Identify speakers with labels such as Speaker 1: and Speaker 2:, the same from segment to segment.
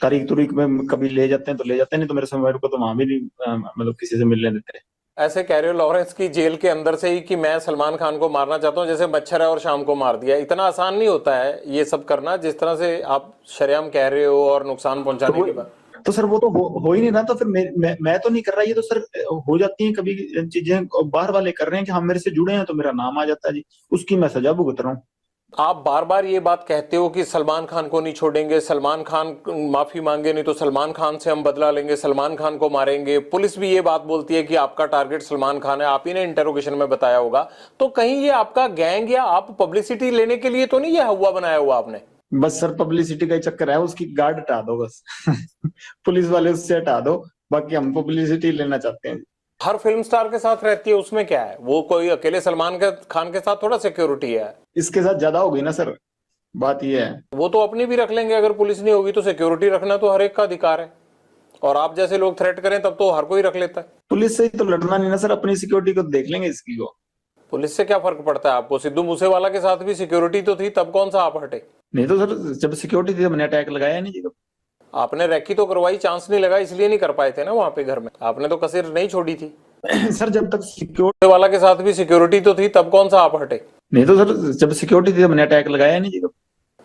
Speaker 1: तारीख तुरीख में कभी ले जाते हैं तो ले जाते हैं, नहीं तो मेरे समय को तो वहां भी नहीं मतलब किसी से मिलने देते।
Speaker 2: ऐसे कह रहे हो लॉरेंस की जेल के अंदर से ही कि मैं सलमान खान को मारना चाहता हूँ, जैसे मच्छर है और शाम को मार दिया। इतना आसान नहीं होता है ये सब करना जिस तरह से आप शरेआम कह रहे हो और नुकसान
Speaker 1: तो
Speaker 2: पहुंचाने
Speaker 1: वो
Speaker 2: की बात।
Speaker 1: तो सर वो तो हो ही नहीं रहा, तो फिर मैं तो नहीं कर रहा, ये तो सर हो जाती हैं कभी चीजें, बाहर वाले कर रहे हैं कि हम मेरे से जुड़े हैं तो मेरा नाम आ जाता है जी, उसकी मैं सजा भुगत रहा हूँ।
Speaker 2: आप बार बार ये बात कहते हो कि सलमान खान को नहीं छोड़ेंगे, सलमान खान माफी मांगे नहीं तो सलमान खान से हम बदला लेंगे, सलमान खान को मारेंगे। पुलिस भी ये बात बोलती है कि आपका टारगेट सलमान खान है, आप ही ने इंटरोगेशन में बताया होगा। तो कहीं ये आपका गैंग या आप पब्लिसिटी लेने के लिए तो नहीं ये हुआ बनाया हुआ आपने?
Speaker 1: बस सर पब्लिसिटी का ही चक्कर है, उसकी गार्ड हटा दो बस। पुलिस वाले उससे हटा दो, बाकी हम पब्लिसिटी लेना चाहते हैं।
Speaker 2: हर फिल्म स्टार के साथ रहती है, उसमें क्या है? वो कोई अकेले सलमान खान के साथ थोड़ा सिक्योरिटी है।
Speaker 1: इसके साथ ज्यादा हो गई ना सर, बात ये है।
Speaker 2: वो तो अपनी भी रख लेंगे, अगर पुलिस नहीं होगी तो सिक्योरिटी रखना तो हर एक का अधिकार है। और आप जैसे लोग थ्रेट करें तब तो हर कोई रख लेता है।
Speaker 1: पुलिस से ही तो लड़ना नहीं ना सर, अपनी सिक्योरिटी को देख लेंगे इसकी को।
Speaker 2: पुलिस से क्या फर्क पड़ता है आपको? सिद्धू मूसेवाला के साथ भी सिक्योरिटी तो थी, तब कौन सा आप हटे?
Speaker 1: नहीं तो सर जब सिक्योरिटी थी तो मैंने अटैक लगाया नहीं जी।
Speaker 2: आपने रैकी तो करवाई, चांस नहीं लगा इसलिए नहीं कर पाए थे ना वहां पे घर में। आपने तो कसर नहीं छोड़ी थी।
Speaker 1: सर जब तक सिक्योर
Speaker 2: वाला के साथ भी सिक्योरिटी तो थी, तब कौन सा आप हटे?
Speaker 1: नहीं तो सर जब सिक्योरिटी थी तो मैंने अटैक लगाया नहीं जी।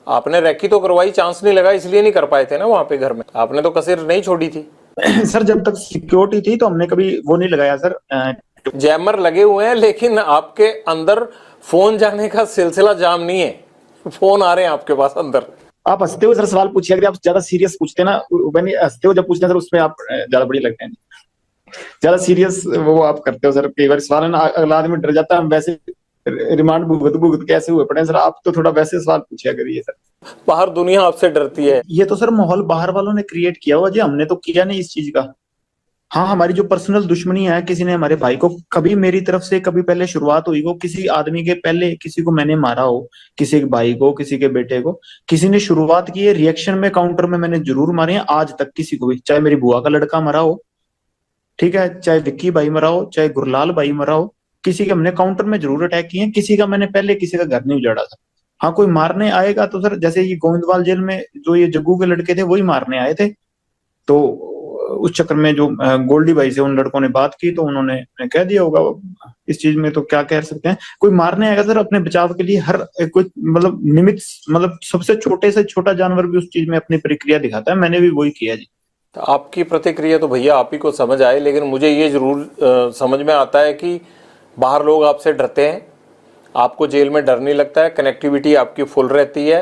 Speaker 2: आपने रैकी तो करवाई, चांस नहीं लगा इसलिए नहीं कर पाए थे ना वहां पे घर में। आपने तो कसर नहीं छोड़ी थी।
Speaker 1: सर जब तक सिक्योरिटी थी तो हमने कभी वो नहीं लगाया सर।
Speaker 2: जैमर लगे हुए हैं लेकिन आपके अंदर फोन जाने का सिलसिला जाम नहीं है। फोन आ रहे हैं आपके पास अंदर।
Speaker 1: आप हंसते हो सर सवाल पूछिए, अगर आप ज्यादा सीरियस पूछते हैं ना, मैंने हंसते हो जब पूछते हैं सर उसमें आप ज्यादा बढ़िया लगते हैं। ज्यादा सीरियस वो आप करते हो सर, कई बार सवाल है ना अगला आदमी डर जाता है, हम वैसे रिमांड भुगत भुगत कैसे हुए पड़े हैं सर, आप तो थोड़ा वैसे सवाल पूछा करिए सर।
Speaker 2: बाहर दुनिया आपसे डरती है।
Speaker 1: ये तो सर माहौल बाहर वालों ने क्रिएट किया हुआ जी, हमने तो किया नहीं इस चीज का। हाँ हमारी जो पर्सनल दुश्मनी है, किसी ने हमारे भाई को कभी मेरी तरफ से कभी पहले शुरुआत हुई हो, किसी आदमी के पहले किसी को मैंने मारा हो, किसी के भाई को किसी के बेटे को किसी ने शुरुआत की है, रिएक्शन में काउंटर में मैंने जरूर मारे हैं आज तक किसी को भी, चाहे मेरी बुआ का लड़का मरा हो, ठीक है, चाहे विक्की भाई मरा हो, चाहे गुरलाल भाई मरा हो, किसी के हमने काउंटर में जरूर अटैक किए हैं, किसी का मैंने पहले किसी का घर नहीं उजाड़ा था। हाँ कोई मारने आएगा तो सर जैसे ये गोविंदवाल जेल में जो ये जग्गू के लड़के थे वही मारने आए थे, तो उस चक्कर में जो गोल्डी भाई से उन लड़कों ने बात की तो उन्होंने कह दिया होगा। इस चीज में तो क्या कह सकते हैं, कोई मारने आएगा सर अपने बचाव के लिए हर कोई मतलब निमित्त, मतलब सबसे छोटे से छोटा जानवर भी उस चीज में अपनी प्रक्रिया दिखाता है, मैंने भी वही किया जी।
Speaker 2: तो आपकी प्रतिक्रिया तो भैया आप ही को समझ आए, लेकिन मुझे ये जरूर समझ में आता है कि बाहर लोग आपसे डरते हैं, आपको जेल में डर नहीं लगता है, कनेक्टिविटी आपकी फुल रहती है।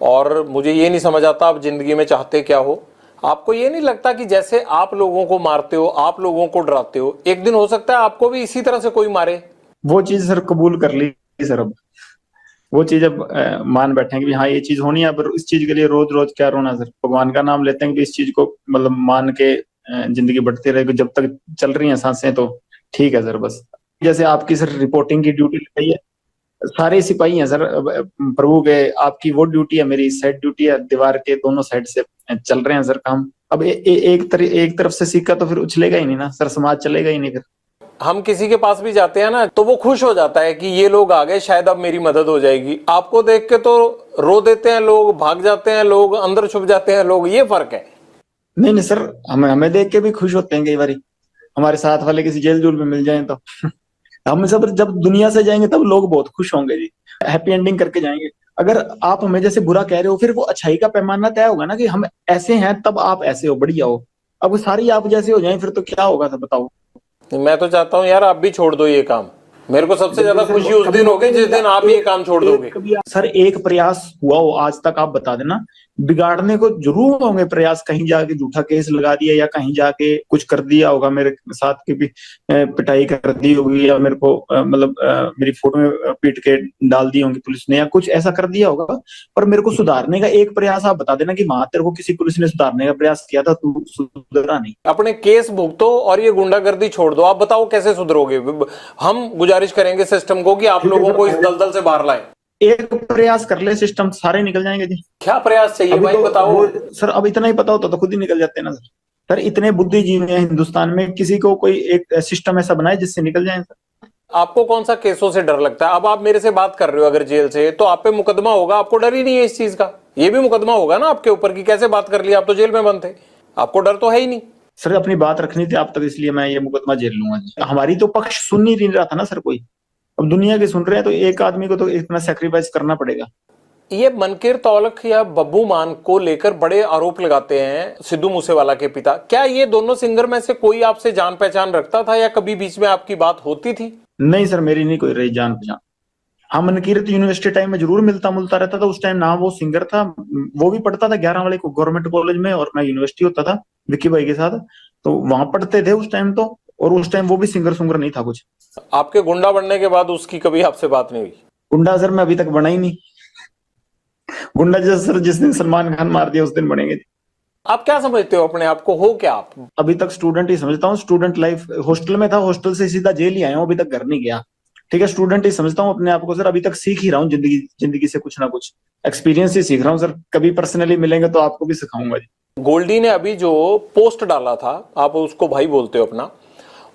Speaker 2: और मुझे ये नहीं समझ आता आप जिंदगी में चाहते क्या हो। आपको ये नहीं लगता कि जैसे आप लोगों को मारते हो, आप लोगों को डराते हो, एक दिन हो सकता है आपको भी इसी तरह से कोई मारे?
Speaker 1: वो चीज सर कबूल कर ली सर, अब वो चीज अब मान बैठे हैं कि हाँ ये चीज होनी है, पर इस चीज के लिए रोज रोज क्या रोना सर, भगवान का नाम लेते हैं कि इस चीज को मतलब मान के जिंदगी बढ़ती रहेगी, जब तक चल रही हैं सांसें तो ठीक है सर। बस जैसे आपकी सर रिपोर्टिंग की ड्यूटी लगाई है, सारे सिपाही हैं सर प्रभु के, आपकी वो ड्यूटी है, मेरी साइड ड्यूटी है, दीवार के दोनों साइड से चल रहे हैं सर काम। अब एक तरफ से सिक्का तो फिर उछलेगा ही नहीं ना सर, समाज चलेगा ही नहीं फिर।
Speaker 2: हम किसी के पास भी जाते हैं ना तो वो खुश हो जाता है कि ये लोग आ गए, शायद अब मेरी मदद हो जाएगी। आपको देख के तो रो देते हैं लोग, भाग जाते हैं लोग, अंदर छुप जाते हैं लोग। ये फर्क है।
Speaker 1: नहीं नहीं सर, हमें हमें देख के भी खुश होते हैं कई बार, हमारे साथ वाले किसी जेल जूल में मिल जाए तो। हम सब जब दुनिया से जाएंगे तब लोग बहुत खुश होंगे जी, हैप्पी एंडिंग करके जाएंगे। अगर आप हमें जैसे बुरा कह रहे हो फिर वो अच्छाई का पैमाना तय होगा ना कि हम ऐसे हैं तब आप ऐसे हो, बढ़िया हो। अब वो सारी आप जैसे हो जाए फिर तो क्या होगा सर बताओ।
Speaker 2: मैं तो चाहता हूँ यार आप भी छोड़ दो ये काम। मेरे को सबसे ज्यादा खुशी उस दिन होगी जिस दिन आप ये काम छोड़ दोगे।
Speaker 1: सर एक प्रयास हुआ हो आज तक आप बता देना, बिगाड़ने को जरूर होंगे प्रयास, कहीं जाके झूठा केस लगा दिया या कहीं जाके कुछ कर दिया होगा मेरे साथ की भी, पिटाई कर दी होगी या मेरे को मतलब मेरी फोटो में पीट के डाल दी होंगी पुलिस ने या कुछ ऐसा कर दिया होगा, पर मेरे को सुधारने का एक प्रयास आप बता देना कि वहां तेरे को किसी पुलिस ने सुधारने का प्रयास किया था, तू सुधरा नहीं।
Speaker 2: अपने केस भुगतो और ये गुंडागर्दी छोड़ दो। आप बताओ कैसे सुधरोगे? हम गुजारिश करेंगे सिस्टम को कि आप लोगों को इस दलदल से बाहर लाए।
Speaker 1: एक प्रयास कर ले, सिस्टम सारे निकल जाएंगे जी।
Speaker 2: क्या प्रयास चाहिए भाई,
Speaker 1: तो
Speaker 2: बताओ।
Speaker 1: सर अब इतना ही पता होता तो खुद ही निकल जाते हैं ना सर। सर इतने बुद्धिजीवी हैं हिंदुस्तान में, किसी को कोई एक सिस्टम ऐसा बनाए जिससे निकल जाए सर।
Speaker 2: आपको कौन सा केसों से डर लगता है? अब आप मेरे से बात कर रहे हो अगर जेल से, तो आप पे मुकदमा होगा, आपको डर ही नहीं है इस चीज का। ये भी मुकदमा होगा ना आपके ऊपर कि कैसे बात कर लिया, आप तो जेल में बंद थे, आपको डर तो है ही नहीं।
Speaker 1: सर अपनी बात रखनी थी आप तक, इसलिए मैं ये मुकदमा झेल लूंगा जी। हमारी तो पक्ष सुन ही नहीं रहा था ना सर कोई। अब दुनिया के सुन रहे हैं तो एक आदमी को तो इतना सेक्रीफाइस करना पड़ेगा।
Speaker 2: ये मनकीर तौलख या बब्बू मान को लेकर बड़े आरोप लगाते हैं सिद्धू मूसेवाला के पिता। क्या ये दोनों सिंगर में से कोई आपसे जान पहचान रखता था या कभी बीच में आपकी बात होती थी?
Speaker 1: नहीं सर, मेरी नहीं कोई रही जान पहचान। हाँ, मनकीरत यूनिवर्सिटी टाइम में जरूर मिलता मुलता रहता था। उस टाइम ना वो सिंगर था, वो भी पढ़ता था 11 वाले को गवर्नमेंट कॉलेज में, और मैं यूनिवर्सिटी होता था विक्की भाई के साथ, तो वहां पढ़ते थे उस टाइम तो। और उस टाइम वो भी सिंगर सुंगर नहीं था कुछ।
Speaker 2: आपके गुंडा बनने के बाद उसकी कभी आपसे बात नहीं हुई?
Speaker 1: गुंडा सर मैं अभी तक बना ही नहीं। गुंडा जैसे सर जिस दिन सलमान खान मार दिया उस दिन बनेंगे।
Speaker 2: आप क्या समझते हो अपने आप को, हो क्या आप?
Speaker 1: अभी तक स्टूडेंट ही समझता हूँ। स्टूडेंट लाइफ, हॉस्टल में था, हॉस्टल से सीधा जेल ही आया हूँ, अभी तक घर नहीं गया। ठीक है, स्टूडेंट ही समझता हूँ अपने आप को सर। अभी तक सीख ही रहा हूँ, जिंदगी जिंदगी से कुछ ना कुछ एक्सपीरियंस ही सीख रहा हूँ सर। कभी पर्सनली मिलेंगे तो आपको भी सिखाऊंगा जी।
Speaker 2: गोल्डी ने अभी जो पोस्ट डाला था, आप उसको भाई बोलते हो अपना,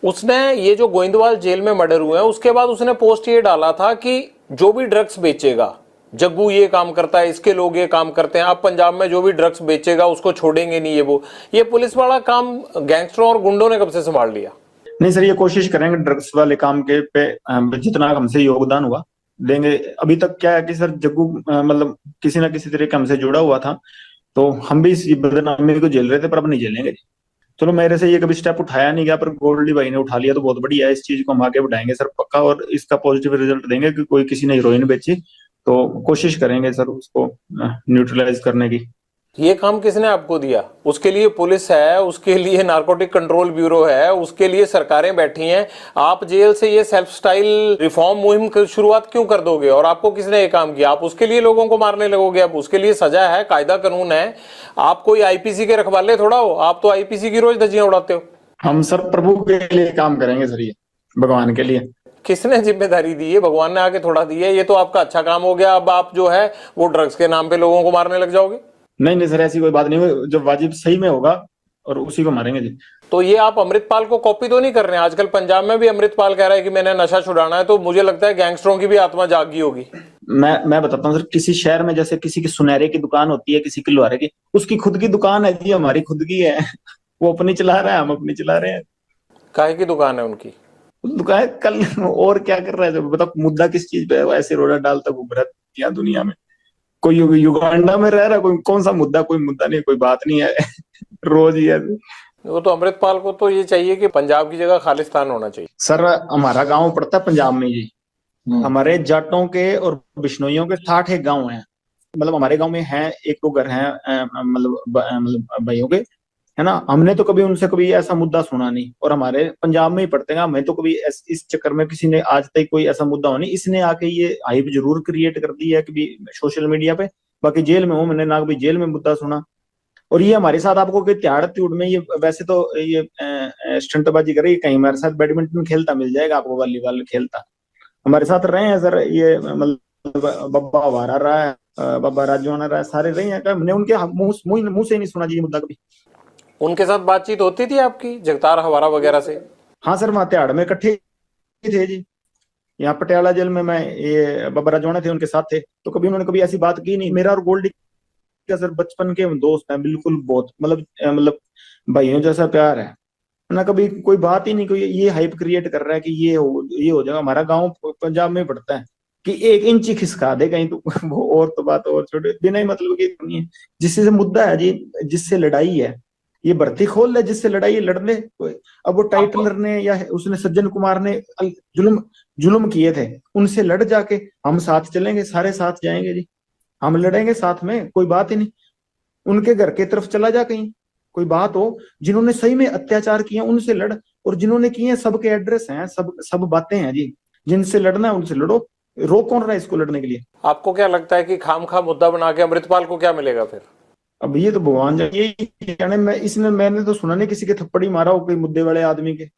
Speaker 2: उसने ये जो गोइंदवाल जेल में मर्डर हुए हैं उसके बाद उसने पोस्ट ये डाला था कि जो भी ड्रग्स बेचेगा, जग्गू ये काम करता है, इसके लोग ये काम करते हैं, अब पंजाब में जो भी ड्रग्स बेचेगा उसको छोड़ेंगे नहीं। ये पुलिस वाला काम गैंगस्टरों और गुंडों ने कब से संभाल लिया?
Speaker 1: नहीं सर, ये कोशिश करेंगे ड्रग्स वाले काम के पे जितना हमसे योगदान हुआ देंगे। अभी तक क्या है कि सर जग्गू मतलब किसी ना किसी तरीके हमसे जुड़ा हुआ था, तो हम भी इस बदनामी को झेल रहे थे, पर अब नहीं झेलेंगे। चलो, मेरे से ये कभी स्टेप उठाया नहीं गया, पर गोल्डी भाई ने उठा लिया तो बहुत बढ़िया है। इस चीज को हम आगे बढ़ाएंगे सर पक्का, और इसका पॉजिटिव रिजल्ट देंगे कि कोई किसी ने हीरोइन बेची तो कोशिश करेंगे सर उसको न्यूट्रलाइज करने की।
Speaker 2: ये काम किसने आपको दिया? उसके लिए पुलिस है, उसके लिए नारकोटिक कंट्रोल ब्यूरो है, उसके लिए सरकारें बैठी हैं। आप जेल से ये सेल्फ स्टाइल रिफॉर्म मुहिम की शुरुआत क्यों कर दोगे? और आपको किसने ये काम किया? आप उसके लिए लोगों को मारने लगोगे? अब उसके लिए सजा है, कायदा कानून है। आप कोई आईपीसी के रखवाले थोड़ा हो, आप तो आईपीसी की रोज धज्जियां उड़ाते हो।
Speaker 1: हम सर प्रभु के लिए काम करेंगे सर, ये भगवान के लिए।
Speaker 2: किसने जिम्मेदारी दी है? भगवान ने आके थोड़ा दी है। ये तो आपका अच्छा काम हो गया। अब आप जो है वो ड्रग्स के नाम पे लोगों को मारने लग जाओगे।
Speaker 1: नहीं नहीं सर, ऐसी कोई बात नहीं है। जो वाजिब सही में होगा और उसी को मारेंगे जी।
Speaker 2: तो ये आप अमृतपाल को कॉपी तो नहीं कर रहे हैं? आजकल पंजाब में भी अमृतपाल कह रहा है कि मैंने नशा छुड़ाना है, तो मुझे लगता है गैंगस्टरों की भी आत्मा जागी होगी।
Speaker 1: मैं बताता हूँ सर, किसी शहर में जैसे किसी की सुनहरे की दुकान होती है, किसी की लोहारे की, उसकी खुद की दुकान है जी, हमारी खुद की है। वो अपनी चला रहा है, हम अपनी चला रहे हैं।
Speaker 2: काहे की दुकान है उनकी?
Speaker 1: दुकान कल और क्या कर रहा है जब बताओ, मुद्दा किस चीज पे है? वो ऐसे रोड़ा डालता घूम रहा है यहाँ दुनिया में। कोई युगांडा में रह रहा है, कोई कौन सा मुद्दा? कोई मुद्दा नहीं, कोई बात नहीं है। रोज ही है।
Speaker 2: वो तो अमृतपाल को तो ये चाहिए कि पंजाब की जगह खालिस्तान होना चाहिए।
Speaker 1: सर हमारा गांव पड़ता है पंजाब में जी। हमारे जाटों के और बिश्नोइयों के 60 एक गांव हैं। मतलब हमारे गांव में है एक दो घर हैं मतलब भाइयों के, है ना। हमने तो कभी उनसे कभी ऐसा मुद्दा सुना नहीं, और हमारे पंजाब में ही पढ़ते हैं। हमें तो कभी इस चक्कर में किसी ने आज तक कोई ऐसा मुद्दा हो नहीं। इसने आके ये हाइप जरूर क्रिएट कर दी है कभी सोशल मीडिया पे। बाकी जेल में हूँ मैंने ना कभी जेल में मुद्दा सुना। और ये हमारे साथ आपको कि त्याड़ त्यूड़ में ये वैसे तो ये स्टंटबाजी करे, कहीं हमारे साथ बैडमिंटन खेलता मिल जाएगा आपको, वॉलीबॉल खेलता हमारे साथ रहे हैं सर। ये मतलब बब्बा हमारा रहा है, बाबा राजवाना रहा है, सारे रहे हैं। हमने उनके मुंह से ही नहीं सुना जी ये मुद्दा कभी।
Speaker 2: उनके साथ बातचीत होती थी आपकी, जगतार हवारा वगैरह से?
Speaker 1: हाँ सर, वहाँ त्याड़ में इकट्ठे ही थे जी। यहाँ पटियाला जेल में मैं ये बाबा राजवाना थे, उनके साथ थे, तो कभी उन्होंने कभी ऐसी बात की नहीं। मेरा और गोल्डी का सर बचपन के दोस्त हैं बिल्कुल, बहुत मतलब भाइयों जैसा प्यार है ना। कभी कोई बात ही नहीं। कोई ये हाइप क्रिएट कर रहा है कि ये हो जाएगा। हमारा गांव पंजाब में पड़ता है कि 1 इंच ही खिसका दे कहीं तो वो और तो बात और छोटे बिना ही मतलब की नहीं है। जिससे मुद्दा है जी, जिससे लड़ाई है, ये भर्ती खोल ले, जिससे लड़ाई है, लड़ ले कोई। अब वो टाइटलर ने या उसने सज्जन कुमार ने जुल्म जुल्म किए थे, उनसे लड़ जाके हम साथ चलेंगे, सारे साथ जाएंगे जी। हम लड़ेंगे साथ में, कोई बात ही नहीं। उनके घर के तरफ चला जा कहीं, कोई बात हो। जिन्होंने सही में अत्याचार किए उनसे लड़, और जिन्होंने किए सबके एड्रेस हैं, सब सब बातें हैं जी। जिनसे लड़ना है उनसे लड़ो। रोक कौन रहा है इसको लड़ने के लिए?
Speaker 2: आपको क्या लगता है कि खामखा मुद्दा बना के अमृतपाल को क्या मिलेगा फिर?
Speaker 1: अब ये तो भगवान जाने, ये जाने। मैंने तो सुना नहीं किसी के थप्पड़ ही मारा हो कोई मुद्दे वाले आदमी के।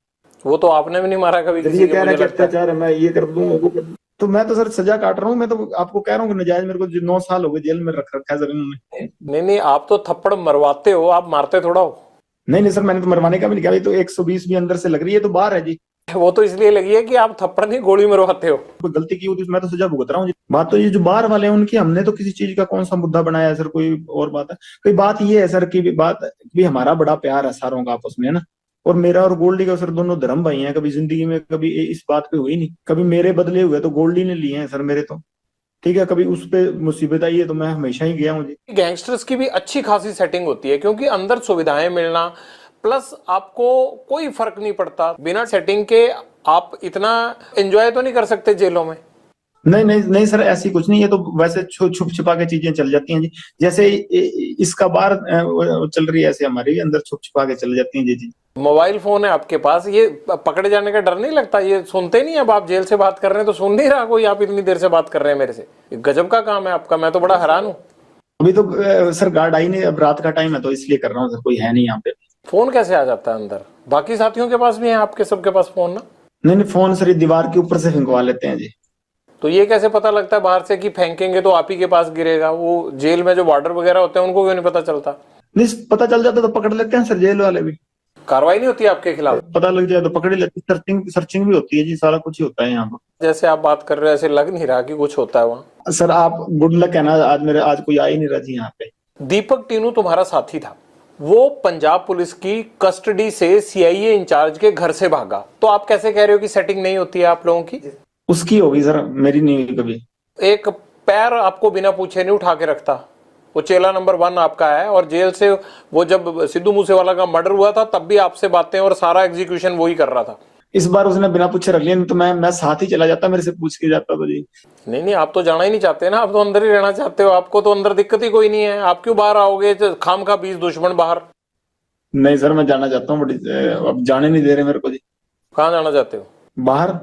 Speaker 2: वो तो आपने भी नहीं मारा कभी
Speaker 1: जब
Speaker 2: किसी
Speaker 1: ये
Speaker 2: के,
Speaker 1: कह रहा
Speaker 2: मुझे
Speaker 1: है कि
Speaker 2: लगता है।
Speaker 1: अत्याचार है, मैं ये कर दूं वो कर दूं, तो मैं तो सर सजा काट रहा हूँ। मैं तो आपको कह रहा हूँ कि नजायज मेरे को 9 साल हो गए जेल में रख रखा है सर इन्होंने।
Speaker 2: नहीं नहीं, आप तो थप्पड़ मरवाते हो, आप मारते थोड़ा हो।
Speaker 1: नहीं नहीं सर, मैंने तो मरवाने का भी नहीं किया। तो 120 भी अंदर से लग रही है तो बाहर है जी।
Speaker 2: वो तो इसलिए लगी है कि आप थप्पड़ नहीं गोली मरवाते हो।
Speaker 1: कोई गलती की होती मैं तो सजा भुगत रहा हूँ। बात तो ये जो बाहर वाले हैं उनकी, हमने तो किसी चीज का कौन सा मुद्दा बनाया है सर, कोई और बात है। कोई बात ये है सर की बात भी हमारा बड़ा प्यार है सारों का आपस में, है ना। और मेरा और गोल्डी का सर दोनों धर्म भाई हैं, कभी जिंदगी में कभी इस बात पे हुई नहीं, कभी मेरे बदले हुए तो गोल्डी ने लिए हैं सर मेरे तो। ठीक है, कभी उस पे मुसीबत आई है तो मैं हमेशा ही गया हूँ जी।
Speaker 2: गैंगस्टर्स की भी अच्छी खासी सेटिंग होती है क्योंकि अंदर सुविधाएं मिलना, प्लस आपको कोई फर्क नहीं पड़ता बिना सेटिंग के। आप इतना एंजॉय तो नहीं कर सकते जेलों में।
Speaker 1: नहीं नहीं नहीं सर, ऐसी कुछ नहीं है, तो वैसे छुप छुपा के चीजें चल जाती हैं जी। जैसे इसका बार चल रही है, ऐसे हमारी अंदर छुप छुपा के चल जाती हैं जी जी।
Speaker 2: मोबाइल फोन है आपके पास, ये पकड़े जाने का डर नहीं लगता? ये सुनते नहीं, अब आप जेल से बात कर रहे हैं तो सुन नहीं रहा कोई, आप इतनी देर से बात कर रहे हैं मेरे से। गजब का काम है आपका, मैं तो बड़ा हैरान हूँ।
Speaker 1: अभी तो सर गार्ड आई नहीं, अब रात का टाइम है तो इसलिए कर रहा हूँ सर, कोई है नहीं यहाँ पे।
Speaker 2: फोन कैसे आ जाता है अंदर? बाकी साथियों के पास भी है, आपके सबके पास फोन ना?
Speaker 1: नहीं नहीं, फोन सर दीवार के ऊपर से फेंकवा लेते हैं जी।
Speaker 2: तो ये कैसे पता लगता है बाहर से कि फेंकेंगे तो आप ही के पास गिरेगा? वो जेल में जो वार्डर वगैरह होते हैं उनको क्यों नहीं पता चलता?
Speaker 1: नहीं, पता चल जाता तो पकड़ लेते हैं सर जेल वाले भी।
Speaker 2: कार्रवाई नहीं होती आपके खिलाफ?
Speaker 1: पता लग जाए तो पकड़ ही लेते, सर्चिंग सर्चिंग भी होती है जी, सारा कुछ ही होता है यहाँ पर।
Speaker 2: जैसे आप बात कर रहे हो ऐसे लग नहीं रहा कि कुछ होता है वहाँ।
Speaker 1: सर आप गुड लक है ना, आज कोई आ ही नहीं रहा जी यहाँ पे।
Speaker 2: दीपक टीनू तुम्हारा साथी था, वो पंजाब पुलिस की कस्टडी से सीआईए इंचार्ज के घर से भागा, तो आप कैसे कह रहे हो कि सेटिंग नहीं होती है आप लोगों की?
Speaker 1: उसकी होगी सर, मेरी नहीं हुई कभी।
Speaker 2: एक पैर आपको बिना पूछे नहीं उठा के रखता। वो चेला नंबर 1 आपका है, और जेल से वो जब सिद्धू मूसेवाला का मर्डर हुआ था तब भी आपसे बातें और सारा एग्जीक्यूशन वही कर रहा था।
Speaker 1: इस बार उसने बिना पूछे रख लिया, नहीं तो मैं साथ ही चला जाता, मेरे से पूछ के जाता तो जी।
Speaker 2: नहीं नहीं, आप तो जाना ही नहीं चाहते ना, आप तो अंदर ही रहना चाहते हो। आपको तो अंदर दिक्कत ही कोई नहीं है, आप क्यों बाहर आओगे? खाम का 20 दुश्मन बाहर।
Speaker 1: नहीं सर, मैं जाना चाहता हूँ बट अब जाने नहीं दे रहे मेरे को जी।
Speaker 2: कहाँ जाना चाहते हो?
Speaker 1: बाहर।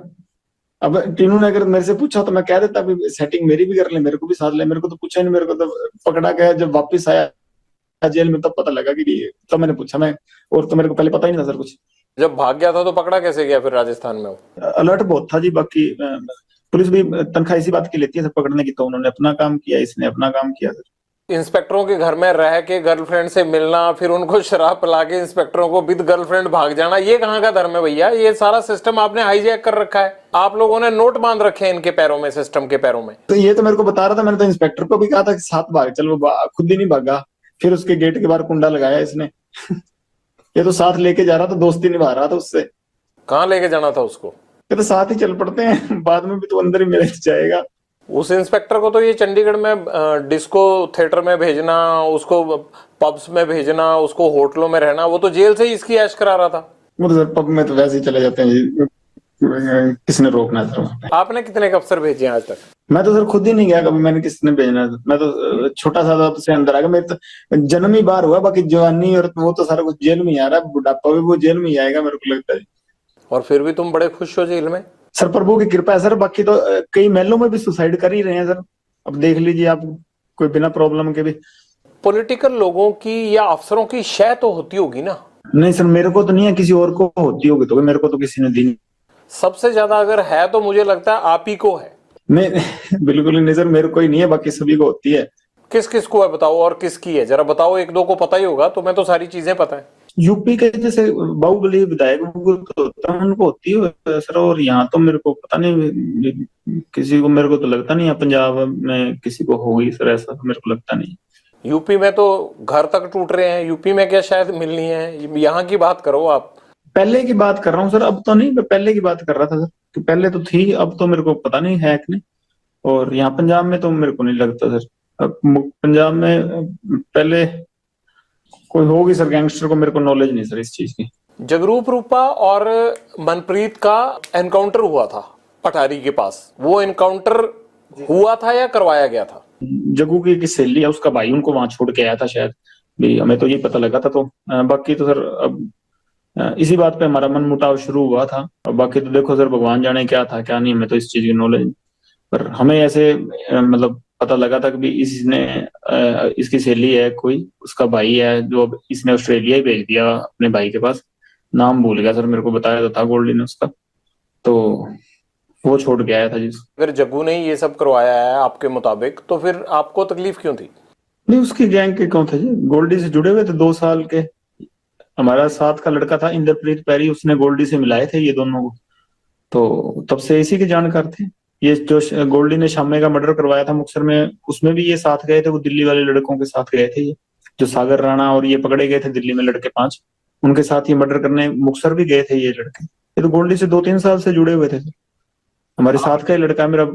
Speaker 1: अब टीनू ने अगर मेरे से पूछा तो मैं कह देता भी सेटिंग मेरी भी कर ले, मेरे को भी साथ ले। मेरे को तो पूछा नहीं, मेरे को तो पकड़ा गया जब वापस आया जेल में तब पता लगा कि, तब मैंने पूछा मैं, और तो मेरे को पहले पता ही नहीं था सर कुछ।
Speaker 2: जब भाग गया था तो पकड़ा कैसे गया फिर राजस्थान में? वो
Speaker 1: अलर्ट बहुत था जी, बाकी पुलिस भी तनख्वाह इसी बात की लेती है सर पकड़ने की, तो उन्होंने अपना काम किया, इसने अपना काम किया सर।
Speaker 2: इंस्पेक्टरों के घर में रह के गर्लफ्रेंड से मिलना, फिर उनको शराब पिला के इंस्पेक्टरों को विद गर्लफ्रेंड भाग जाना, ये कहाँ का धर्म है भैया? ये सारा सिस्टम आपने हाईजैक कर रखा है, आप लोगों ने नोट बांध रखे हैं इनके पैरों में, सिस्टम के पैरों में।
Speaker 1: तो ये तो मेरे को बता रहा था, मैंने तो इंस्पेक्टर को भी कहा था कि साथ भाग चल, वो खुद ही नहीं भागा। फिर उसके गेट के बाहर कुंडा लगाया इसने ये तो साथ लेके जा रहा था, दोस्ती निभा रहा था उससे।
Speaker 2: कहाँ लेके जाना था उसको?
Speaker 1: ये तो साथ ही चल पड़ते हैं, बाद में भी तो अंदर ही मिल जाएगा।
Speaker 2: उस इंस्पेक्टर को तो ये चंडीगढ़ में डिस्को थिएटर में भेजना, उसको पब्स में भेजना, उसको होटलों में रहना, वो तो जेल से ही इसकी ऐश करा रहा था।
Speaker 1: वो तो सर पब में तो वैसे ही चले जाते हैं जी, किसने रोकना है सर?
Speaker 2: आपने कितने अफसर भेजे हैं आज तक?
Speaker 1: मैं तो सर खुद ही नहीं गया कभी, मैंने किसने भेजना है? मैं तो छोटा सा था से अंदर आ गया, मेरे तो जन्म ही बाहर हुआ, बाकी जवानी और वो तो सारा कुछ जेल में ही आ रहा है, बुढ़ापा भी वो जेल में ही आएगा मेरे को लगता है।
Speaker 2: और फिर भी तुम बड़े खुश हो जेल में?
Speaker 1: सर प्रभु की कृपा है सर, बाकी तो कई महलों में भी सुसाइड कर ही रहे हैं सर, अब देख लीजिए आप, कोई बिना प्रॉब्लम के भी।
Speaker 2: पॉलिटिकल लोगों की या अफसरों की शय तो होती होगी ना?
Speaker 1: नहीं सर, मेरे को तो नहीं है, किसी और को होती होगी तो, मेरे को तो किसी ने दी नहीं।
Speaker 2: सबसे ज्यादा अगर है तो मुझे लगता है आप ही को है।
Speaker 1: नहीं बिल्कुल नहीं सर, मेरे को ही नहीं है, बाकी सभी को होती है।
Speaker 2: किस किस को है बताओ, और किसकी है जरा बताओ, एक दो को पता ही होगा, तो मैं तो सारी चीजें पता है।
Speaker 1: यूपी के जैसे बाहुबली विधायक तो होता है, उनको होती है सर, और यहाँ तो मेरे को पता नहीं किसी को, मेरे को तो लगता नहीं है पंजाब में किसी को होगी सर, ऐसा तो मेरे को लगता नहीं।
Speaker 2: यूपी में तो घर तक टूट रहे हैं, यूपी में क्या शायद मिलनी है? यहाँ की बात करो आप।
Speaker 1: पहले की बात कर रहा हूँ सर, अब तो नहीं, मैं पहले की बात कर रहा था सर, कि पहले तो थी, अब तो मेरे को पता नहीं है कि नहीं। और यहाँ पंजाब में तो मेरे को नहीं लगता सर, अब पंजाब में पहले कोई होगी सर गैंगस्टर, को मेरे को नॉलेज नहीं सर इस चीज की।
Speaker 2: जगरूप रूपा और मनप्रीत का एनकाउंटर हुआ था अटारी के पास, वो एनकाउंटर हुआ था या करवाया गया था?
Speaker 1: जग्गू की सहेली है, उसका भाई उनको वहां छोड़ के आया था शायद, भी हमें तो ये पता लगा था। तो बाकी तो सर अब इसी बात पे हमारा मन मुटाव शुरू हुआ था, और बाकी तो देखो सर भगवान जाने क्या था क्या नहीं, हमें तो इस चीज की नॉलेज। पर हमें ऐसे मतलब पता लगा था कि भी इसने इसकी सहेली है कोई, उसका भाई है, जो इसने ऑस्ट्रेलिया ही भेज दिया अपने भाई के पास, नाम भूल गया सर, मेरे को बताया तो था गोल्डी ने उसका, तो वो छोड़ के आया था जिस।
Speaker 2: अगर जग्गू ने ये सब करवाया है आपके मुताबिक, तो फिर आपको तकलीफ क्यों थी?
Speaker 1: नहीं, उसकी गैंग के कौन थे जी, गोल्डी से जुड़े हुए थे 2 साल के। हमारा साथ का लड़का था इंद्रप्रीत पैरी, उसने गोल्डी से मिलाए थे ये दोनों को, तो तब से इसी के जानकार थे। ये जो गोल्डी ने शामे का मर्डर करवाया था मुक्तसर में, उसमें भी ये साथ गए थे, वो दिल्ली वाले लड़कों के साथ गए थे। ये जो सागर राणा और ये पकड़े गए थे दिल्ली में लड़के 5, उनके साथ ये मर्डर करने मुक्तसर भी गए थे ये लड़के। ये तो गोल्डी से 2-3 साल से जुड़े हुए थे। हमारे साथ का ही लड़का मेरा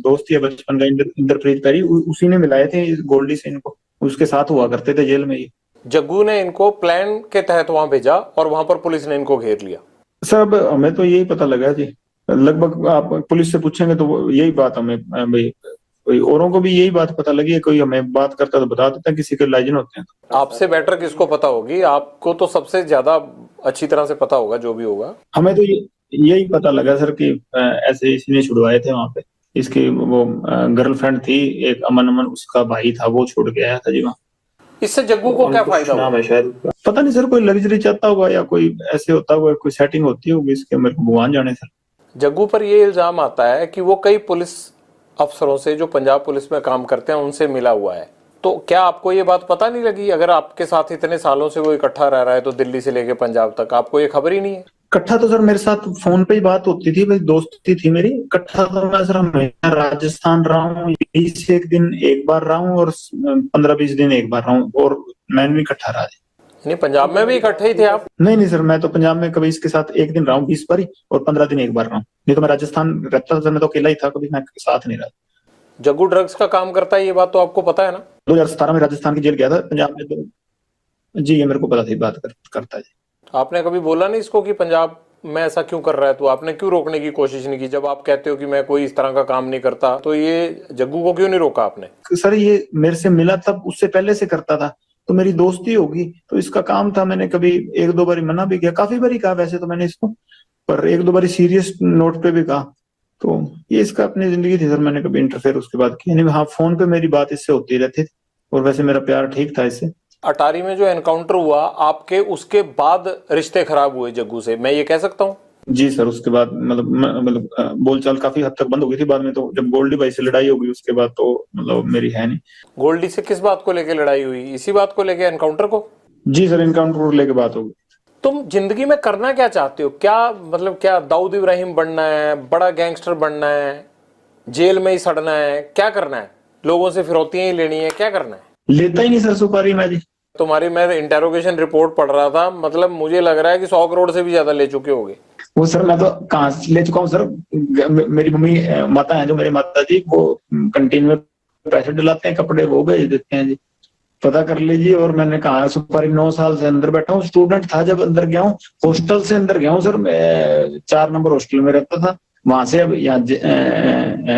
Speaker 1: दोस्त ही है बचपन का, इंद्रप्रीत पैरी, उसी ने मिलाए थे गोल्डी से इनको, उसके साथ हुआ करते थे जेल में ये।
Speaker 2: जग्गू ने इनको प्लान के तहत वहां भेजा और वहां पर पुलिस ने इनको घेर लिया।
Speaker 1: सर अब हमें तो यही पता लगा जी, लगभग आप पुलिस से पूछेंगे तो यही बात हमें भाई, कोई औरों को भी यही बात पता लगी है, कोई हमें बात करता तो बता देता, किसी के लाइजन होते हैं।
Speaker 2: आपसे बेटर किसको पता होगी? आपको तो सबसे ज्यादा अच्छी तरह से पता होगा जो भी होगा।
Speaker 1: हमें तो यही पता लगा सर कि ऐसे इसने छुड़वाए थे वहां पे। इसकी वो गर्लफ्रेंड थी एक, अमन अमन उसका भाई था, वो छोड़ के आया था जी वहाँ।
Speaker 2: इससे जग्गू को क्या फायदा
Speaker 1: नाम
Speaker 2: हुआ?
Speaker 1: है शायद उसका। पता नहीं सर, कोई लग्जरी चाहता होगा या कोई ऐसे होता होगा, कोई सेटिंग होती होगी इसके, मेरे को भगवान जाने सर।
Speaker 2: जग्गू पर यह इल्जाम आता है कि वो कई पुलिस अफसरों से जो पंजाब पुलिस में काम करते हैं उनसे मिला हुआ है। तो क्या आपको ये बात पता नहीं लगी? अगर आपके साथ इतने सालों से वो इकट्ठा रह रहा है तो दिल्ली से लेके पंजाब तक, आपको ये खबर ही नहीं है?
Speaker 1: इकट्ठा तो सर मेरे साथ फोन पे ही बात होती थी भाई, दोस्ती थी मेरी। इकट्ठा तो मैं सर हमेशा राजस्थान रहा हूँ, 20 दिन एक बार रहा हूँ और 15-20 दिन एक बार रहा हूँ, और मैंने भी इकट्ठा रहा।
Speaker 2: नहीं, पंजाब में भी इकट्ठे ही थे आप?
Speaker 1: नहीं नहीं सर, मैं तो पंजाब में कभी इसके साथ एक दिन रहा हूँ 20 बार ही, और 15 दिन एक बार रहा हूँ। नहीं तो मैं राजस्थान रहता था, मैं तो अकेला ही था, कभी मैं साथ नहीं रहा।
Speaker 2: जग्गू ड्रग्स का काम करता है, ये बात तो आपको पता है ना?
Speaker 1: 2017 में राजस्थान की जेल गया था, पंजाब में तो जी ये मेरे को पता थी, बात करता है जी।
Speaker 2: आपने कभी बोला नहीं इसको कि पंजाब में ऐसा क्यों कर रहा है? तो आपने क्यों रोकने की कोशिश नहीं की? जब आप कहते हो कि मैं कोई इस तरह का काम नहीं करता, तो ये जग्गू को क्यों नहीं रोका आपने?
Speaker 1: सर ये मेरे से मिला तब, उससे पहले से करता था, तो मेरी दोस्ती होगी, तो इसका काम था। मैंने कभी 1-2 बार मना भी किया, काफी बार कहा वैसे तो मैंने इसको, पर 1-2 बार सीरियस नोट पे भी कहा। तो ये इसका अपनी जिंदगी थी सर, मैंने कभी इंटरफेयर उसके बाद किया नहीं। हाँ, फोन पे मेरी बात इससे होती रहती थी, और वैसे मेरा प्यार ठीक था इससे।
Speaker 2: अटारी में जो एनकाउंटर हुआ आपके, उसके बाद रिश्ते खराब हुए जग्गू से, मैं ये कह सकता हूँ?
Speaker 1: जी सर, उसके बाद मतलब बोलचाल काफी हद तक बंद हो गई थी। बाद में तो जब गोल्डी भाई से लड़ाई हो गई उसके बाद तो मतलब मेरी है नहीं।
Speaker 2: गोल्डी से किस बात को लेकर लड़ाई हुई? इसी बात को लेकर, एनकाउंटर को?
Speaker 1: जी सर, इनकाउंटर को लेके बात हो गई।
Speaker 2: तुम जिंदगी में करना क्या चाहते हो? क्या मतलब, क्या दाऊद इब्राहिम बनना है, बड़ा गैंगस्टर बनना है, जेल में ही सड़ना है, क्या करना है? लोगों से फिरौतियां ही लेनी है, क्या करना है?
Speaker 1: लेता ही नहीं सर सुपारी मैं जी।
Speaker 2: तुम्हारी मैं इंटेरोगेशन रिपोर्ट पढ़ रहा था, मतलब मुझे लग रहा है कि 100 करोड़ से भी ज्यादा ले चुके होगे।
Speaker 1: वो सर मैं तो कहाँ से ले चुका हूँ सर। मेरी मम्मी माता है जो, मेरे माता जी, वो कंटीन में पैसे डलाते हैं, कपड़े वो भेज देते हैं जी, पता कर लीजिए। और मैंने कहा सुपारी 9 साल से अंदर बैठा हूँ, स्टूडेंट था जब अंदर गया हूँ, हॉस्टल से अंदर गया हूँ सर, मैं 4 नंबर हॉस्टल में रहता था, वहां से अब यहाँ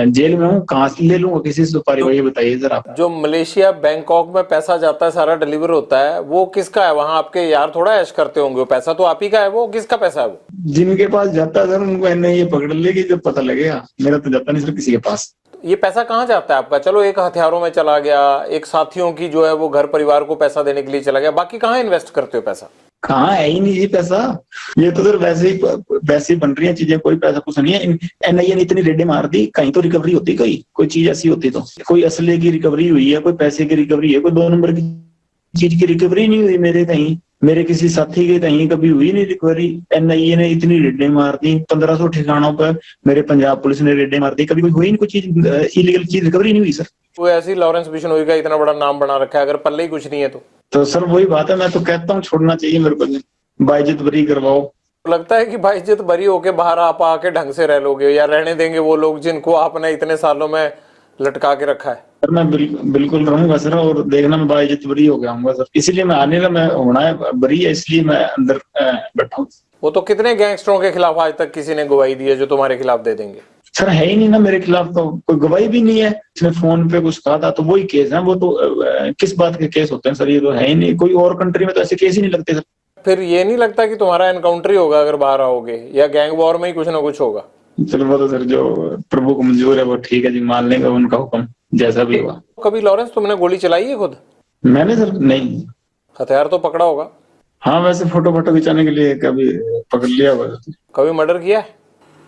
Speaker 1: जेल में हूँ, कहाँ से ले लूंगा किसी से सुपारी? वही बताइए सर आप।
Speaker 2: जो मलेशिया बैंकॉक में पैसा जाता है, सारा डिलीवर होता है, वो किसका है? वहां आपके यार थोड़ा ऐश करते होंगे, वो पैसा तो आप ही का है। वो किसका पैसा है? वो
Speaker 1: जिनके पास जाता है सर उनको ये पकड़ लेगी जब पता लगेगा, मेरा तो जाता नहीं सर किसी के पास।
Speaker 2: ये पैसा कहाँ जाता है आपका? चलो एक हथियारों में चला गया, एक साथियों की जो है वो घर परिवार को पैसा देने के लिए चला गया, बाकी कहाँ इन्वेस्ट करते हो पैसा?
Speaker 1: कहाँ है ही नहीं जी पैसा। ये तो सर वैसे ही बन रही है चीजें, कोई पैसा कुछ नहीं है। एनआईए ने इतनी रेडें मार दी, कहीं तो रिकवरी होती, कोई चीज ऐसी होती तो, कोई असले की रिकवरी हुई है, कोई पैसे की रिकवरी है, कोई 2 नंबर की चीज की रिकवरी नहीं हुई मेरे कहीं, मेरे किसी साथी के कहीं कभी हुई नहीं रिकवरी। एनआईए ने इतनी रेडें मार दी 1500 ठिकानों पर, मेरे पंजाब पुलिस ने रेडें मार दी, कभी कोई हुई नहीं, कोई चीज इलीगल चीज रिकवरी नहीं हुई सर।
Speaker 2: वो ऐसी लॉरेंस बिश्नोई का इतना बड़ा नाम बना रखा है, अगर पल्ले ही कुछ नहीं है
Speaker 1: तो सर वही बात है, मैं तो कहता हूँ छोड़ना चाहिए मेरे को, बाइज्जत बरी करवाओ।
Speaker 2: लगता है कि भाई इज्जत बरी होके बाहर आप आके ढंग से रह लोगे, या रहने देंगे वो लोग जिनको आपने इतने सालों में लटका के रखा है?
Speaker 1: सर मैं बिल्कुल रहूंगा सर, और देखना मैं बाइज्जत बरी हो गया हूँ सर, इसीलिए मैं आने का, मैं होना है बरी है, इसलिए मैं अंदर बैठा हूँ।
Speaker 2: वो तो कितने गैंगस्टरों के खिलाफ आज तक किसी ने गवाही दी है जो तुम्हारे खिलाफ दे देंगे?
Speaker 1: सर है ही नहीं ना मेरे खिलाफ, तो कोई गवाही भी नहीं है। इसने फोन पे कुछ कहा था तो वही केस है, वो तो किस बात के केस होते हैं सर? ये तो है ही नहीं, कोई और कंट्री में तो ऐसे केस ही नहीं लगते सर।
Speaker 2: फिर ये नहीं लगता कि तुम्हारा एनकाउंटर ही होगा अगर बाहर आओगे, या गैंग वॉर में ही कुछ ना कुछ होगा?
Speaker 1: चलो वो तो सर जो प्रभु को मंजूर है वो ठीक है जी, मान लेंगे उनका हुक्म जैसा भी होगा।
Speaker 2: कभी लॉरेंस तुमने गोली चलाई है खुद?
Speaker 1: मैंने सर नहीं।
Speaker 2: हथियार तो पकड़ा होगा?
Speaker 1: हाँ वैसे फोटो खिंचाने के लिए कभी पकड़ लिया हुआ।
Speaker 2: कभी मर्डर किया है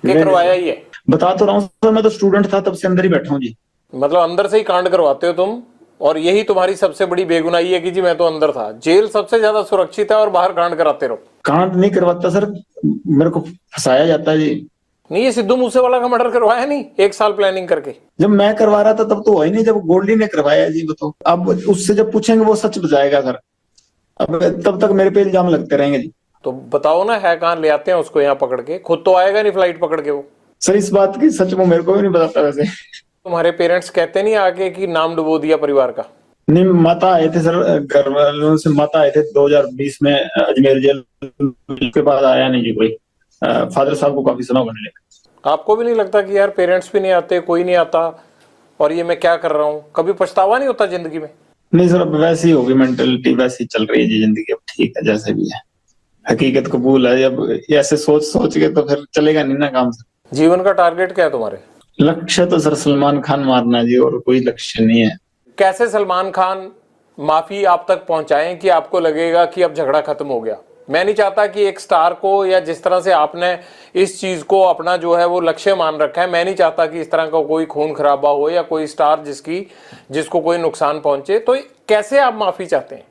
Speaker 2: कि करवाया ही है?
Speaker 1: बता तो रहा हूँ सर, मैं तो स्टूडेंट था तब से अंदर ही बैठा हूँ जी।
Speaker 2: मतलब अंदर से ही कांड करवाते हो तुम, और यही तुम्हारी सबसे बड़ी बेगुनाही है कि जी मैं तो अंदर था। जेल सबसे ज्यादा सुरक्षित है और बाहर कांड कराते रहो।
Speaker 1: कांड नहीं करवाता सर, मेरे को फंसाया जाता है जी।
Speaker 2: नहीं, ये सिद्धू मूसेवाला का मर्डर करवाया नहीं 1 साल प्लानिंग करके?
Speaker 1: जब मैं करवा रहा था तब तो हुआ ही नहीं, जब गोल्डी ने करवाया जी बताओ। अब उससे जब पूछेंगे वो सच बताएगा सर, अब तब तक मेरे पे इल्जाम लगते रहेंगे जी।
Speaker 2: तो बताओ ना, है कहाँ, ले आते हैं उसको यहाँ पकड़ के, खुद तो आएगा नहीं फ्लाइट पकड़ के वो।
Speaker 1: सर इस बात की सच वो मेरे को भी नहीं बताता वैसे।
Speaker 2: तुम्हारे पेरेंट्स कहते नहीं आके कि नाम डुबो दिया परिवार का?
Speaker 1: नहीं, माता आए थे सर, घर वालों से माता आए थे 2020 में अजमेर जेल, के बाद आया नहीं जी कोई। फादर साहब को काफी सुना होगा।
Speaker 2: आपको भी नहीं लगता कि यार पेरेंट्स भी नहीं आते, कोई नहीं आता, और ये मैं क्या कर रहा हूँ? कभी पछतावा नहीं होता जिंदगी में?
Speaker 1: नहीं सर, अब वैसी होगी मेंटेलिटी, वैसी चल रही है जी जिंदगी, अब ठीक है जैसे भी है, हकीकत कबूल है। अब ऐसे सोच सोच के तो फिर चलेगा नहीं ना काम सर।
Speaker 2: जीवन का टारगेट क्या है तुम्हारे?
Speaker 1: लक्ष्य तो सर सलमान खान मारना जी, और कोई लक्ष्य नहीं है।
Speaker 2: कैसे सलमान खान माफी आप तक पहुंचाएं कि आपको लगेगा कि अब झगड़ा खत्म हो गया? मैं नहीं चाहता कि एक स्टार को, या जिस तरह से आपने इस चीज को अपना जो है वो लक्ष्य मान रखा है, मैं नहीं चाहता कि इस तरह का कोई खून खराबा हो या कोई स्टार जिसको कोई नुकसान पहुंचे। तो कैसे आप माफी चाहते हैं?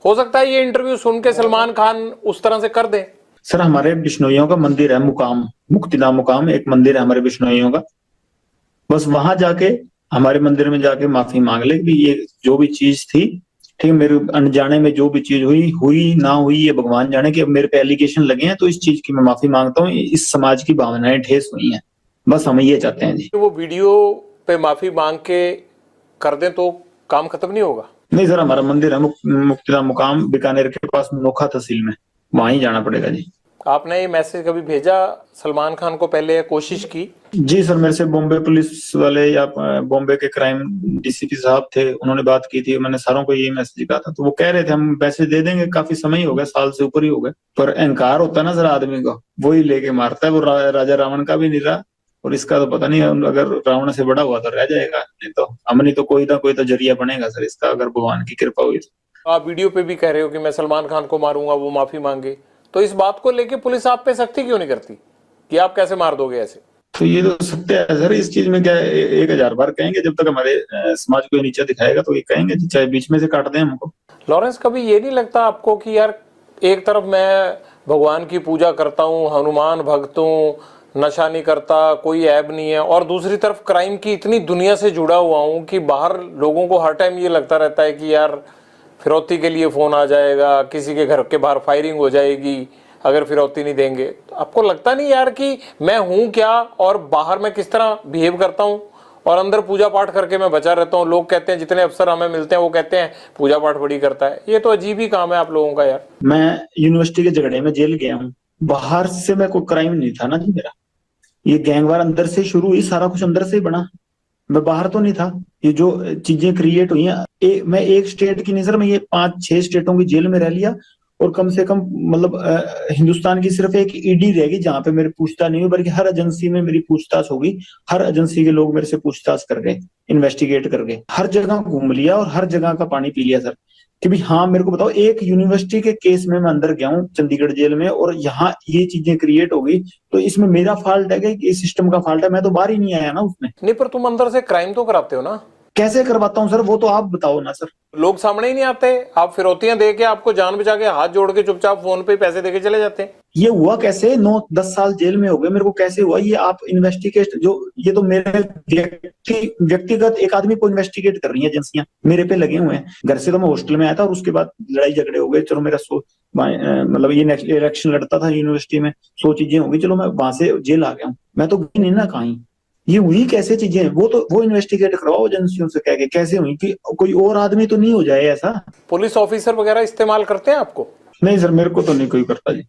Speaker 2: हो सकता है ये इंटरव्यू सुन के सलमान खान उस तरह से कर दे।
Speaker 1: सर हमारे बिश्नोइयों का मंदिर है मुकाम, मुक्तिधाम मुकाम एक मंदिर है हमारे बिश्नोइयों का, बस वहां जाके, हमारे मंदिर में जाके माफी मांग ले कि ये जो भी चीज थी, ठीक है, मेरे अनजाने में जो भी चीज हुई हुई ना हुई ये भगवान जाने, कि अब मेरे पे एलिगेशन लगे हैं तो इस चीज की मैं माफी मांगता हूँ, इस समाज की भावनाएं ठेस हुई हैं, बस हम ये चाहते हैं जी।
Speaker 2: वो वीडियो पे माफी मांग के कर दें तो काम खत्म नहीं होगा?
Speaker 1: नहीं सर, हमारा मंदिर है मुक्तिधाम मुकाम बीकानेर के पास नोखा तहसील में, वहां ही जाना पड़ेगा जी।
Speaker 2: आपने ये मैसेज कभी भेजा सलमान खान को पहले, या कोशिश की?
Speaker 1: जी सर, मेरे से बॉम्बे पुलिस वाले या बॉम्बे के क्राइम डीसीपी साहब थे, उन्होंने बात की थी, मैंने सारों को ये मैसेज कहा था, तो वो कह रहे थे हम पैसे दे देंगे, काफी समय ही हो गया, साल से ऊपर ही हो गया, पर अहंकार होता है ना सर आदमी को, वही लेके मारता है। वो राजा रावण का भी नहीं रहा, और इसका तो पता नहीं, अगर रावण से बड़ा हुआ तो रह जाएगा, नहीं तो हम नहीं तो कोई ना कोई तो जरिया बनेगा सर इसका, अगर भगवान की कृपा हुई तो।
Speaker 2: आप वीडियो पे भी कह रहे हो कि मैं सलमान खान को मारूंगा, वो माफी मांगे, तो इस बात को लेके पुलिस आप पे सख्ती क्यों नहीं करती कि आप कैसे मार दोगे ऐसे?
Speaker 1: तो ये तो सत्य है सर, इस चीज में क्या है, 1000 बार कहेंगे, जब तक हमारे समाज को नीचा दिखाएगा तो ये कहेंगे, चाहे बीच में से काट दें हमको।
Speaker 2: लॉरेंस, कभी ये नहीं लगता आपको कि यार एक तरफ मैं भगवान की पूजा करता हूँ, हनुमान भक्त हूँ, नशा नहीं करता, कोई ऐब नहीं है, और दूसरी तरफ क्राइम की इतनी दुनिया से जुड़ा हुआ हूँ कि बाहर लोगों को हर टाइम ये लगता रहता है कि यार फिरौती के लिए फोन आ जाएगा, किसी के घर के बाहर फायरिंग हो जाएगी अगर फिरौती नहीं देंगे। तो आपको लगता नहीं यार कि मैं हूं क्या, और बाहर मैं किस तरह बिहेव करता हूं, और अंदर पूजा पाठ करके मैं बचा रहता हूं? लोग कहते हैं, जितने अफसर हमें मिलते हैं वो कहते हैं पूजा पाठ बड़ी करता है। ये तो अजीब ही काम है आप लोगों का यार।
Speaker 1: मैं यूनिवर्सिटी के झगड़े में जेल गया हूँ, बाहर से मैं कोई क्राइम नहीं था ना जी मेरा, ये गैंगवार अंदर से शुरू हुई, सारा कुछ अंदर से ही बना, मैं बाहर तो नहीं था। ये जो चीजें क्रिएट हुई हैं, मैं एक स्टेट की नहीं सर, मैं ये 5-6 स्टेटों की जेल में रह लिया, और कम से कम मतलब हिंदुस्तान की सिर्फ एक ईडी रहेगी जहां पे मेरी पूछताछ नहीं हुई, बल्कि हर एजेंसी में मेरी पूछताछ होगी, हर एजेंसी के लोग मेरे से पूछताछ कर गए, इन्वेस्टिगेट कर गए, हर जगह घूम लिया और हर जगह का पानी पी लिया सर, कि भाई हाँ मेरे को बताओ, एक यूनिवर्सिटी के केस में मैं अंदर गया हूँ चंडीगढ़ जेल में, और यहाँ ये चीजें क्रिएट हो गई, तो इसमें मेरा फॉल्ट है कि सिस्टम का फॉल्ट है? मैं तो बाहर ही नहीं आया ना उसमें।
Speaker 2: नहीं, पर तुम अंदर से क्राइम तो कराते हो ना?
Speaker 1: कैसे करवाता हूँ सर, वो तो आप बताओ ना सर।
Speaker 2: लोग सामने ही नहीं आते, आप फिरौतियां दे के, आपको जान बचा के, हाथ जोड़ के चुपचाप फोन पे पैसे देके चले जाते हैं।
Speaker 1: ये हुआ कैसे? 9-10 साल जेल में हो गए मेरे को, कैसे हुआ ये? आप इन्वेस्टिगेट, जो ये तो मेरे व्यक्तिगत एक आदमी को इन्वेस्टिगेट कर रही है एजेंसियां, मेरे पे लगे हुए हैं। घर से तो मैं हॉस्टल में आया था, और उसके बाद लड़ाई झगड़े हो गए, चलो मेरा मतलब ये नेक्स्ट इलेक्शन लड़ता था यूनिवर्सिटी में, 100 चीजें हो गई, चलो मैं वहां से जेल आ गया हूँ, मैं तो गई नहीं ना कहीं। ये हुई कैसे चीजें? वो इन्वेस्टिगेट करवाओ एजेंसियों से कह के, कैसे हुई, कि कोई और आदमी तो नहीं हो जाए ऐसा।
Speaker 2: पुलिस ऑफिसर वगैरह इस्तेमाल करते हैं आपको?
Speaker 1: नहीं सर, मेरे को तो नहीं कोई करता जी।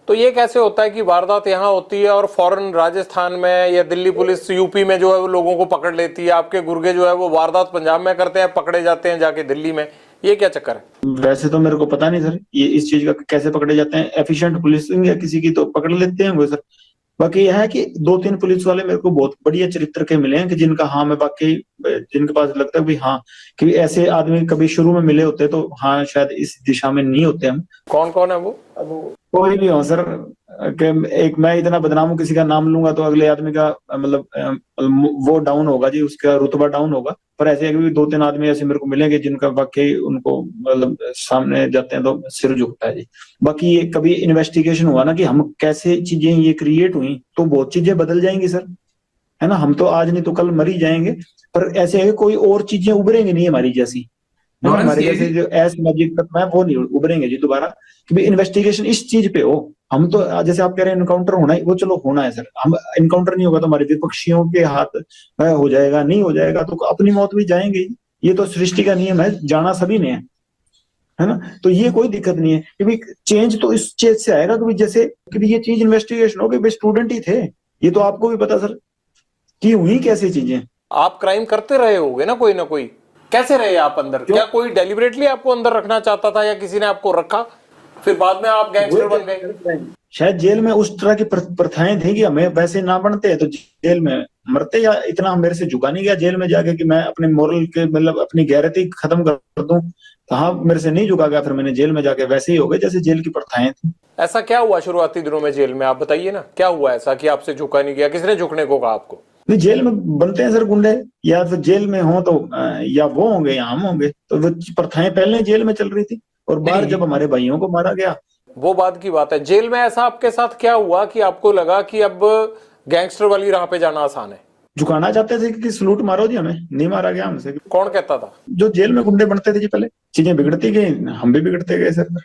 Speaker 2: तो ये कैसे होता है कि वारदात यहाँ होती है और फौरन राजस्थान में या दिल्ली पुलिस यूपी में जो है वो लोगों को पकड़ लेती है, आपके गुर्गे जो है वो वारदात पंजाब में करते हैं, पकड़े जाते हैं जाके दिल्ली में? ये क्या चक्कर है?
Speaker 1: वैसे तो मेरे को पता नहीं सर, ये इस चीज का कैसे पकड़े जाते हैं, एफिशिएंट पुलिसिंग या किसी की तो पकड़ लेते हैं वो सर। बाकी यह है कि 2-3 पुलिस वाले मेरे को बहुत बढ़िया चरित्र के मिले हैं, कि जिनका हाँ मैं बाकी, जिनके पास लगता है भी हाँ, कि ऐसे आदमी कभी शुरू में मिले होते तो हाँ शायद इस दिशा में नहीं होते हम।
Speaker 2: कौन कौन है वो?
Speaker 1: कोई भी हो सर, एक मैं इतना बदनाम हूँ, किसी का नाम लूंगा तो अगले आदमी का मतलब वो डाउन होगा जी, उसका रुतबा डाउन होगा। पर ऐसे है कि 2-3 आदमी ऐसे मेरे को मिलेंगे जिनका वाकई उनको मतलब सामने जाते हैं तो सिर झुकता है जी। बाकी ये कभी इन्वेस्टिगेशन हुआ ना कि हम कैसे चीजें ये क्रिएट हुई, तो बहुत चीजें बदल जाएंगी सर, है ना। हम तो आज नहीं तो कल मर ही जाएंगे, पर ऐसे है कि कोई और चीजें उभरेंगी नहीं हमारी जैसी, है ना।
Speaker 3: लॉरेंस
Speaker 1: हमारे
Speaker 3: ये
Speaker 1: जैसे
Speaker 3: भी
Speaker 1: जो असामाजिक तत्व है वो नहीं उभरेंगे जी दोबारा, कि भाई इन्वेस्टिगेशन इस चीज पे हो। हम तो जैसे आप कह रहे हैं इनकाउंटर होना है, वो चलो होना है सर, हम इनकाउंटर नहीं होगा तो हमारे विपक्षियों के हाथ हो जाएगा, नहीं हो जाएगा तो अपनी मौत भी जाएंगे। ये तो सृष्टि का नियम है, जाना सभी ने है ना। तो ये कोई दिक्कत नहीं है कि भाई चेंज तो इस चीज से आएगा कि भाई जैसे कि भाई ये चीज इन्वेस्टिगेशन हो गई, भाई स्टूडेंट ही थे, ये तो आपको भी पता सर कि हुई कैसी चीजें।
Speaker 2: आप क्राइम करते रहे होगे ना कोई, कैसे रहे आप अंदर? क्या कोई डेलिबरेटली आपको अंदर रखना चाहता था या किसी ने आपको रखा, फिर बाद में आप गैंगस्टर बन गए?
Speaker 1: शायद जेल में उस तरह की प्रथाएं थी कि हमें वैसे ना बनते तो जेल में मरते, या इतना मेरे से झुका नहीं गया जेल में जाके कि मैं अपने मोरल के मतलब अपनी गैरती खत्म कर दूं। तो हाँ, मेरे से नहीं झुका गया, फिर मैंने जेल में जाके वैसे ही हो गए जैसे जेल की प्रथाएं थी।
Speaker 2: ऐसा क्या हुआ शुरुआती दिनों में जेल में, आप बताइए ना, क्या हुआ ऐसा कि आपसे झुका नहीं गया? किसने झुकने को कहा आपको?
Speaker 1: नहीं, जेल में बनते हैं सर गुंडे, या फिर जेल में हो तो या वो होंगे या हम होंगे, तो वो प्रथाएं पहले जेल में चल रही थी। और बाहर जब हमारे भाइयों को मारा गया,
Speaker 2: वो बात की बात है। जेल में ऐसा आपके साथ क्या हुआ कि आपको लगा कि अब गैंगस्टर वाली राह पे जाना आसान है?
Speaker 1: झुकाना चाहते थे कि सलूट मारो जी, हमें नहीं मारा गया हमसे।
Speaker 2: कौन कहता था?
Speaker 1: जो जेल में गुंडे बनते थे जी, पहले चीजें बिगड़ती गई, हम भी बिगड़ते गए सर।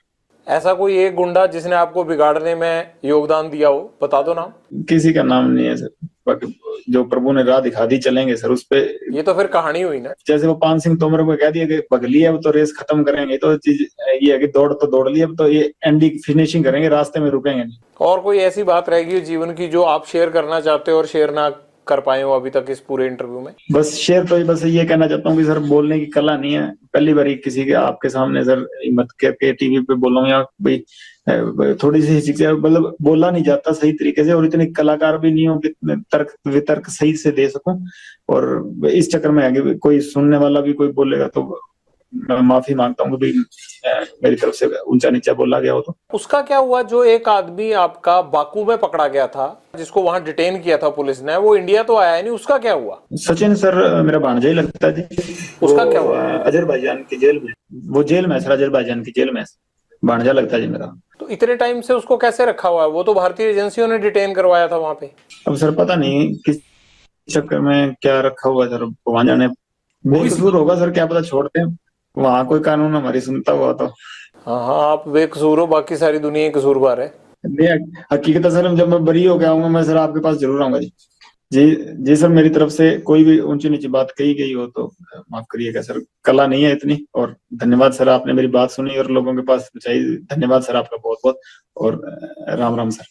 Speaker 2: ऐसा कोई एक गुंडा जिसने आपको बिगाड़ने में योगदान दिया हो, बता दो नाम।
Speaker 1: किसी का नाम नहीं है सर, बाकी जो प्रभु ने राह दिखा दी चलेंगे सर उस पे।
Speaker 2: ये तो फिर कहानी हुई ना।
Speaker 1: जैसे वो पान सिंह तोमर को कह दिया कि भगली है अब तो रेस खत्म करेंगे, तो चीज ये है कि दौड़ तो दौड़ ली, अब तो ये एंडी फिनिशिंग करेंगे, रास्ते में रुकेंगे नहीं।
Speaker 2: और कोई ऐसी बात रहेगी जीवन की जो आप शेयर करना चाहते हो और शेयर ना कर पाए हो अभी तक इस पूरे इंटरव्यू में?
Speaker 1: बस शेयर तो बस ये कहना चाहता हूँ कि सर बोलने की कला नहीं है, पहली बार किसी के आपके सामने सर हिम्मत करके टीवी पे बोलूं, या भाई थोड़ी सी शिक्षा मतलब बोला नहीं जाता सही तरीके से, और इतने कलाकार भी नहीं हो कि तर्क वितर्क सही से दे सकूं। और इस चक्कर में आगे कोई सुनने वाला भी कोई बोलेगा तो मैं माफी मांगता हूँ कि भाई मेरी तरफ से ऊंचा नीचा बोला गया हो तो।
Speaker 2: उसका क्या हुआ जो एक आदमी आपका बाकू में पकड़ा गया था, जिसको वहां डिटेन किया था पुलिस ने, वो इंडिया तो आया नहीं, उसका क्या हुआ?
Speaker 1: सचिन सर मेरा भांजा ही लगता है जी।
Speaker 2: उसका क्या हुआ?
Speaker 1: अजरबैजान की जेल में, वो जेल में है सर, अजरबैजान की जेल में भांजा लगता है जी मेरा।
Speaker 2: तो इतने टाइम से उसको कैसे रखा हुआ है? वो तो भारतीय एजेंसियों ने डिटेन करवाया था वहां पे।
Speaker 1: अब सर पता नहीं किस चक्कर में क्या रखा हुआ है सर, वहां जाने, बेकसूर होगा सर, क्या पता छोड़ते हैं, वहां कोई कानून हमारी सुनता हुआ तो।
Speaker 2: हाँ हाँ, आप बेकसूर हो, बाकी सारी दुनिया कसूरवार है।
Speaker 1: नहीं, हकीकत सर जब मैं बरी हो गया हूँ मैं सर आपके पास जरूर आऊंगा जी। जी जी सर, मेरी तरफ से कोई भी ऊंची नीची बात कही गई हो तो माफ करिएगा सर, कला नहीं है इतनी। और धन्यवाद सर, आपने मेरी बात सुनी और लोगों के पास पहुंचाई, धन्यवाद सर आपका बहुत बहुत। और राम राम सर।